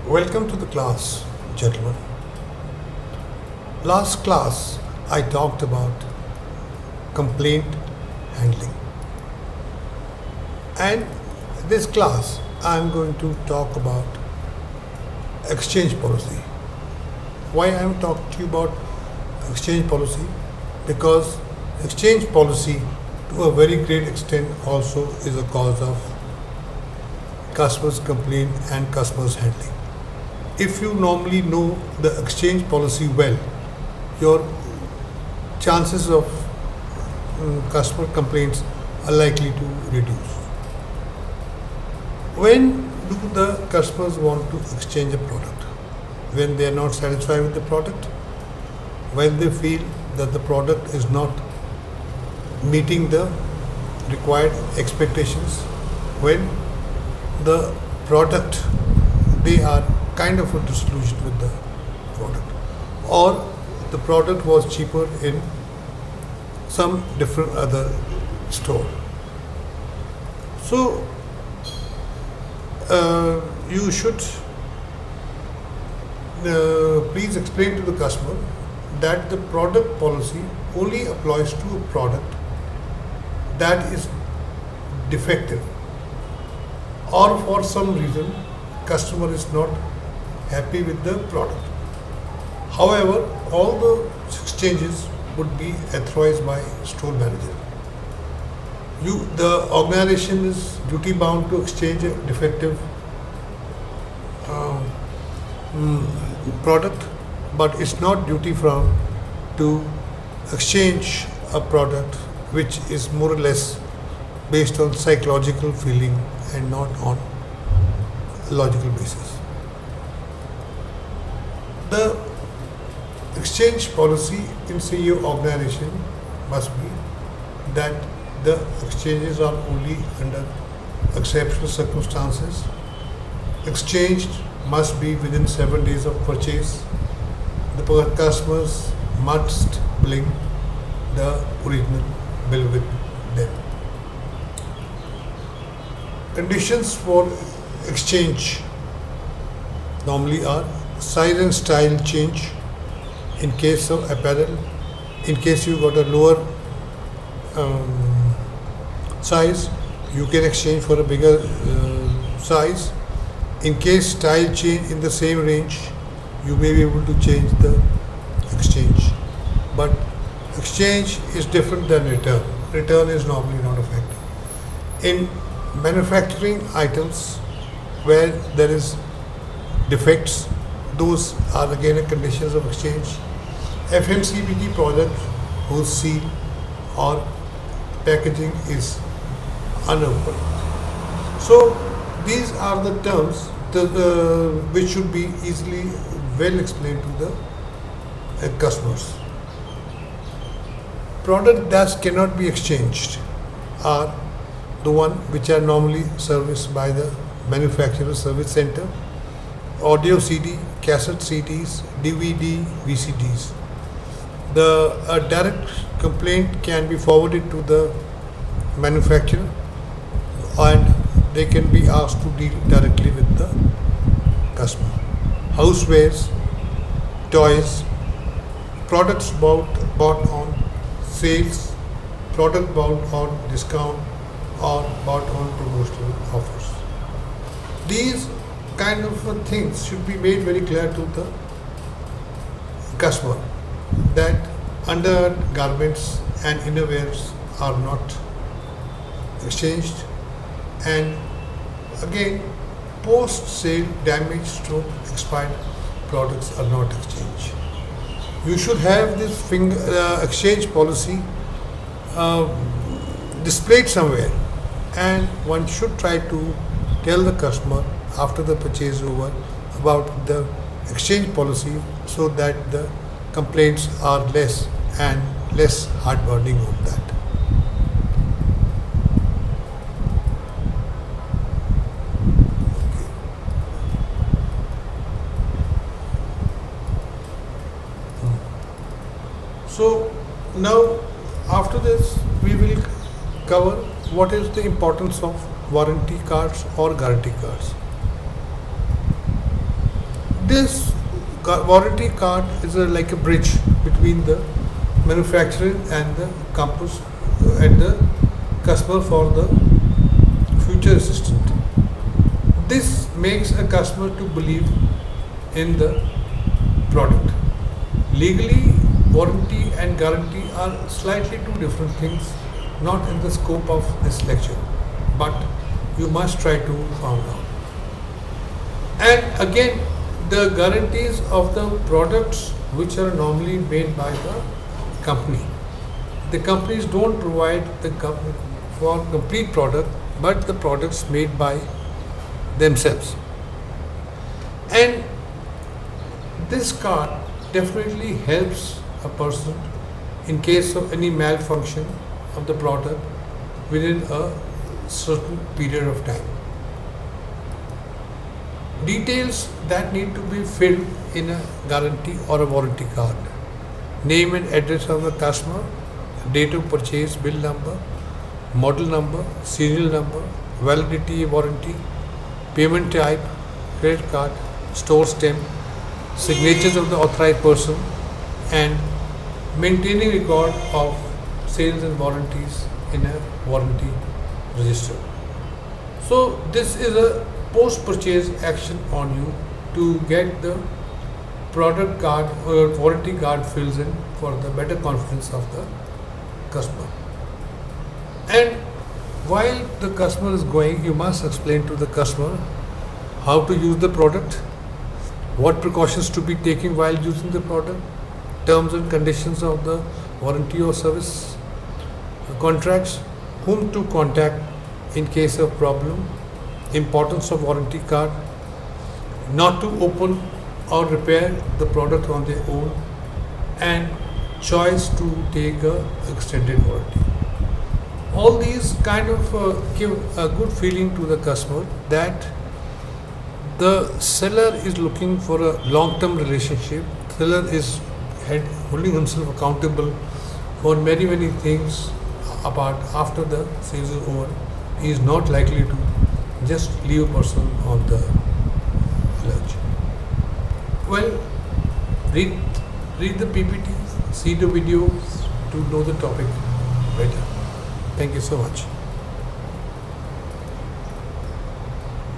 Welcome to the class, gentlemen. Last class, I talked about complaint handling. And this class, I'm going to talk about exchange policy. Why I'm talking to you about exchange policy? Because exchange policy, to a very great extent, also is a cause of customers' complaint and customers' handling. If you normally know the exchange policy well, your chances of customer complaints are likely to reduce. When do the customers want to exchange a product? When they are not satisfied with the product? When they feel that the product is not meeting the required expectations? When the product, they are kind of a disillusioned with the product, or the product was cheaper in some different other store. So you should please explain to the customer that the product policy only applies to a product that is defective, or for some reason customer is not happy with the product. However, all the exchanges would be authorized by store manager. The organization is duty bound to exchange a defective product, but it's not duty bound to exchange a product which is more or less based on psychological feeling and not on logical basis. The exchange policy in CEO organization must be that the exchanges are only under exceptional circumstances. Exchanged must be within 7 days of purchase. The customers must bring the original bill with them. Conditions for exchange normally are size and style change. In case of apparel, in case you got a lower size, you can exchange for a bigger size. In case style change in the same range, you may be able to change the exchange. But exchange is different than return. Return is normally not a factor. In manufacturing items where there is defects, those are again a conditions of exchange. FMCG product whose seal or packaging is unopened. So these are the terms which should be easily well explained to the customers. Product that cannot be exchanged are the one which are normally serviced by the manufacturer service center: audio CD, cassette CDs, DVD, VCDs. The direct complaint can be forwarded to the manufacturer, and they can be asked to deal directly with the customer. Housewares, toys, products bought on sales, product bought on discount, or bought on promotional offers. These kind of things should be made very clear to the customer, that undergarments and innerwears are not exchanged, and again post-sale damaged stroke expired products are not exchanged. You should have this exchange policy displayed somewhere, and one should try to tell the customer after the purchase over about the exchange policy, so that the complaints are less and less heartburning on that. So now after this we will cover what is the importance of warranty cards or guarantee cards. This warranty card is like a bridge between the manufacturer and the campus and the customer for the future assistant. This makes a customer to believe in the product. Legally, warranty and guarantee are slightly two different things, not in the scope of this lecture, but you must try to find out. And again, the guarantees of the products which are normally made by the company. The companies don't provide the for complete product, but the products made by themselves. And this card definitely helps a person in case of any malfunction of the product within a certain period of time. Details that need to be filled in a guarantee or a warranty card: name and address of the customer, date of purchase, bill number, model number, serial number, validity warranty, payment type, credit card, store stamp, signatures of the authorized person, and maintaining record of sales and warranties in a warranty register. So this is a post-purchase action on you to get the product card or warranty card fills in for the better confidence of the customer. And while the customer is going, you must explain to the customer how to use the product, what precautions to be taken while using the product, terms and conditions of the warranty or service contracts, whom to contact in case of problem, importance of warranty card, not to open or repair the product on their own, and choice to take a extended warranty. All these kind of give a good feeling to the customer that the seller is looking for a long-term relationship. Seller is holding himself accountable for many things apart after the sales is over. He is not likely to just leave a person on the lurch. Well, read the PPT, see the videos to know the topic better. Thank you so much.